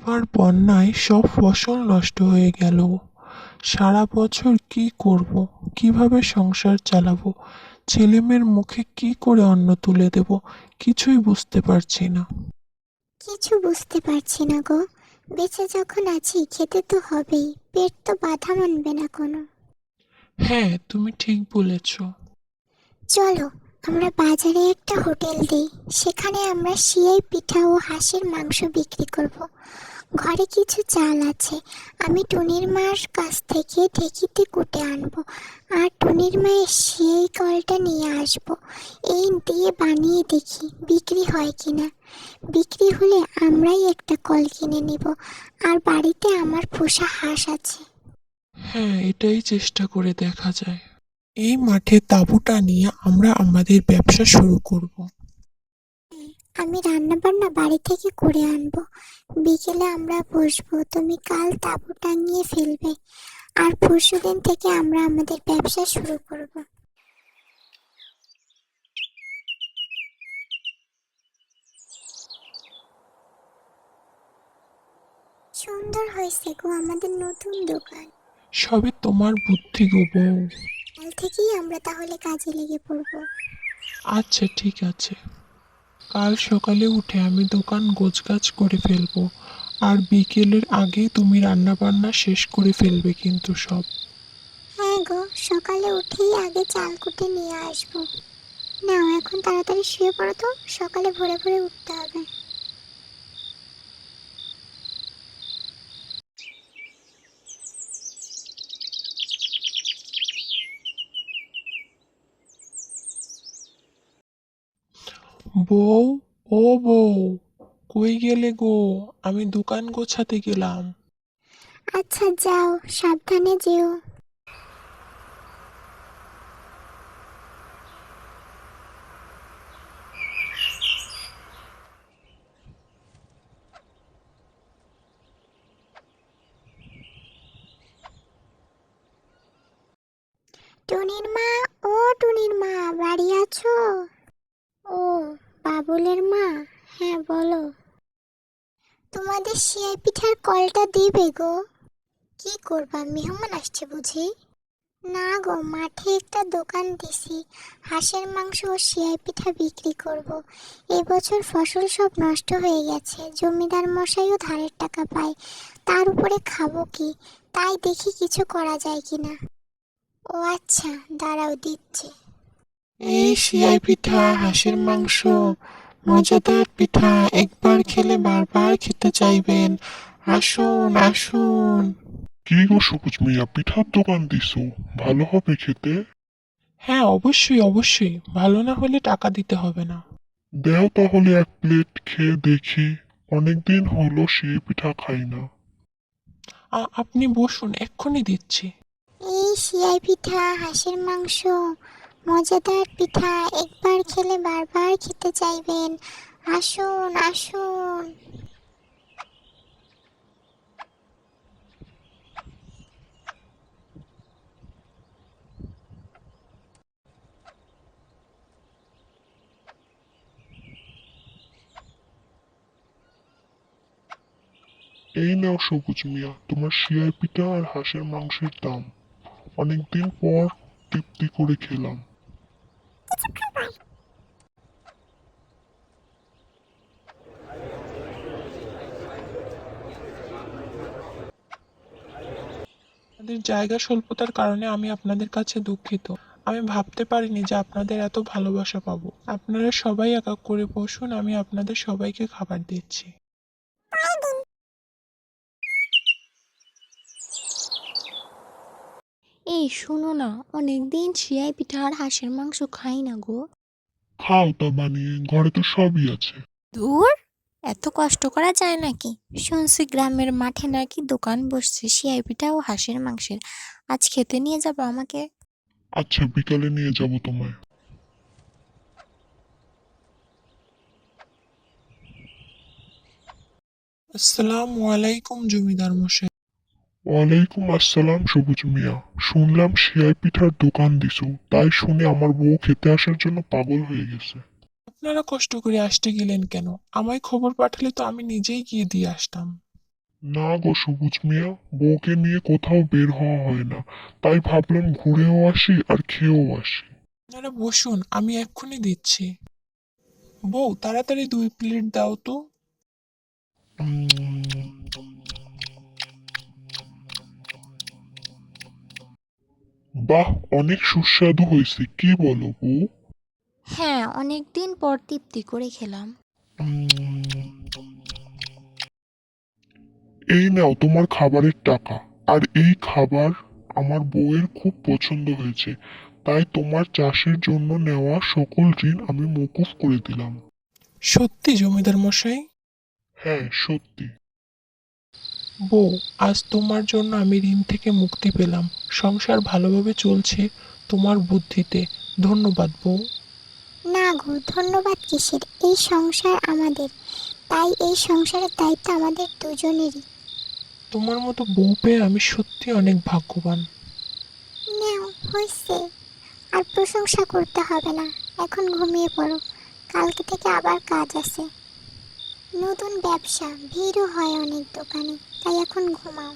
এবার বন্যায় সব ফসল নষ্ট হয়ে গেল। সারা বছর কি করব, কিভাবে সংসার চালাবো, ছেলেমেয়ের মুখে কি করে অন্ন তুলে দেব, কিছুই বুঝতে পারছি না। কিছু বুঝতে পারছি না গো। বেঁচে যখন আছি খেতে তো হবেই, পেট তো বাধা মানবে না কোনো। হ্যাঁ, তুমি ঠিক বলেছ। চলো আমরা বাজারে একটা হোটেল দিই, সেখানে আমরা সিয়াই পিঠা ও হাঁসের মাংস বিক্রি করব। ঘরে কিছু চাল আছে, আমি টুনির মার কাছ থেকে ঢেঁকিতে কুটে আনবো, আর টুনির মায়ের সেই কলটা নিয়ে আসবো। এই দিয়ে বানিয়ে দেখি বিক্রি হয় কিনা। বিক্রি হলে আমরাই একটা কল কিনে নিব। আর বাড়িতে আমার পোষা হাঁস আছে। হ্যাঁ, এটাই চেষ্টা করে দেখা যায়। এই মাঠে তাঁবুটা নিয়ে আমরা আমাদের ব্যবসা শুরু করব। আমি রান্না বান্না বাড়ি থেকে করে আনবো। বিকেলে আমরা বসবো, তুমি কাল তাঁবু টাঙিয়ে ফেলবে, আর পরশুদিন থেকে আমরা আমাদের ব্যবসা শুরু করব। সুন্দর হয়েছে গো আমাদের নতুন দোকান। সবে তোমার বুদ্ধি গো বউ। কাল থেকেই আমরা তাহলে কাজে লেগে পড়বো। আচ্ছা, ঠিক আছে। কাল সকালে উঠে আমি দোকান গোছগাছ করে ফেলবো, আর বিকেলের আগে তুমি রান্না বান্না শেষ করে ফেলবে কিন্তু সব। হ্যাঁ গো, সকালে উঠেই আগে চাল কুটে নিয়ে আসবো। নাও এখন তাড়াতাড়ি শুয়ে পড়ো তো, সকালে ভোরে ভোরে উঠতে হবে। বউ, ও বউ, কই গেলে গো? আমি দোকান গোছাতে গেলাম। আচ্ছা যাও, সাবধানে যেও। টুনির মা, ও টুনির মা, বাড়ি আছো? ও, বাবুলের মা? হ্যাঁ বলো। তোমাদের সিয়াই পিঠার কলটা দিবে গো। কি করবা, মেহমান আসছে বুঝি? না গো, মাঠে একটা দোকান দিছি, হাঁসের মাংস ও সিয়াই পিঠা বিক্রি করব। এবছর ফসল সব নষ্ট হয়ে গেছে, জমিদার মশাইও ধারের টাকা পায়, তার উপরে খাবো কি? তাই দেখি কিছু করা যায় কিনা। ও আচ্ছা, দাঁড়াও দিচ্ছি। এই সিয়াই পিঠা, হাঁসের মাংস, মজাদার পিঠা, একবার খেলে বারবার খেতে চাইবেন। আসুন, আসুন। কি গো সবুজ মিয়া, পিঠার দোকান দিছো? ভালো হবে খেতে? হ্যাঁ, অবশ্যই অবশ্যই, ভালো না হলে টাকা দিতে হবে না। দেও তাহলে এক প্লেট খেয়ে দেখি। অনেকদিন হলো সেই পিঠা খাই না। আপনি বসুন, এক্ষুনি দিচ্ছি। এই সিয়াই পিঠা, হাঁসের মাংস, মজাদার পিঠা, একবার খেলে বারবার খেতে চাইবেন। আসুন আসুন। এই নাও সবুজ মিয়া, তোমার শিয়াই পিঠা আর হাঁসের মাংসের দাম। অনেকদিন পর তৃপ্তি করে খেলাম। আপনাদের জায়গা স্বল্পতার কারণে আমি আপনাদের কাছে দুঃখিত। আমি ভাবতে পারিনি যে আপনাদের এত ভালোবাসা পাবো। আপনারা সবাই এক এক করে বসুন, আমি আপনাদের সবাইকে খাবার দিচ্ছি। এই শোনো না, অনেকদিন সিয়াই পিঠা আর হাঁসের মাংস খাই না গো। খাও তা বানিয়ে, ঘরে তো সবই আছে। দূর, এত কষ্ট করা যায় নাকি? শুনছি গ্রামের মাঠে নাকি দোকান বসছে সিয়াই পিঠা ও হাঁসের মাংসের। আজ খেতে নিয়ে যাবো আমাকে? আচ্ছা, বিকালে নিয়ে যাব তোমায়। আসসালামু আলাইকুম জমিদার মশাই। ওয়ালাইকুম আসসালাম সবুজ মিয়া। শুনলাম শিয়াই পিঠার দোকান দিছো, তাই শুনে আমার বউ খেতে আসার জন্য পাগল হয়ে গেছে। আপনারা কষ্ট করে আসতে গেলেন কেন? আমায় খবর পাঠালে তো আমি নিজেই গিয়ে দিয়ে আসতাম। না গো সবুজ মিয়া, বউকে নিয়ে কোথাও বের হওয়া হয় না, তাই ভাবলাম ঘুরেও আসি আর খেয়েও আসি। আপনারা বসুন, আমি এক্ষুনি দিচ্ছি। বউ, তাড়াতাড়ি 2 প্লেট দাও তো। বাহ, অনেক সুস্বাদু হয়েছে, কি বলো বউ? হ্যাঁ, অনেক দিন পর তৃপ্তি করে খেলাম। এই নাও তোমার খাবারের টাকা। আর এই খাবার আমার বউয়ের খুব পছন্দ হয়েছে, তাই তোমার চাষের জন্য নেওয়া সকল ঋণ আমি মকুফ করে দিলাম। সত্যি জমিদার মশাই? হ্যাঁ, সত্যি। বউ, আজ তোমার জন্য আমি ঋণ থেকে মুক্তি পেলাম। সংসার ভালোভাবে চলছে তোমার বুদ্ধিতে। ধন্যবাদ বউ। না গো, ধন্যবাদ কিসের? এই সংসার আমাদের, তাই এই সংসারের দায়িত্ব আমাদের দুজনেরই। তোমার মতো বউ পেয়ে আমি সত্যি অনেক ভাগ্যবান। নাও, হয়েছে, আর প্রশংসা করতে হবে না। এখন ঘুমিয়ে পড়ো, কালকে থেকে আবার কাজ আছে। নতুন ব্যবসা, ভিড়ও হয় অনেক দোকানে, তাই এখন ঘুমাও।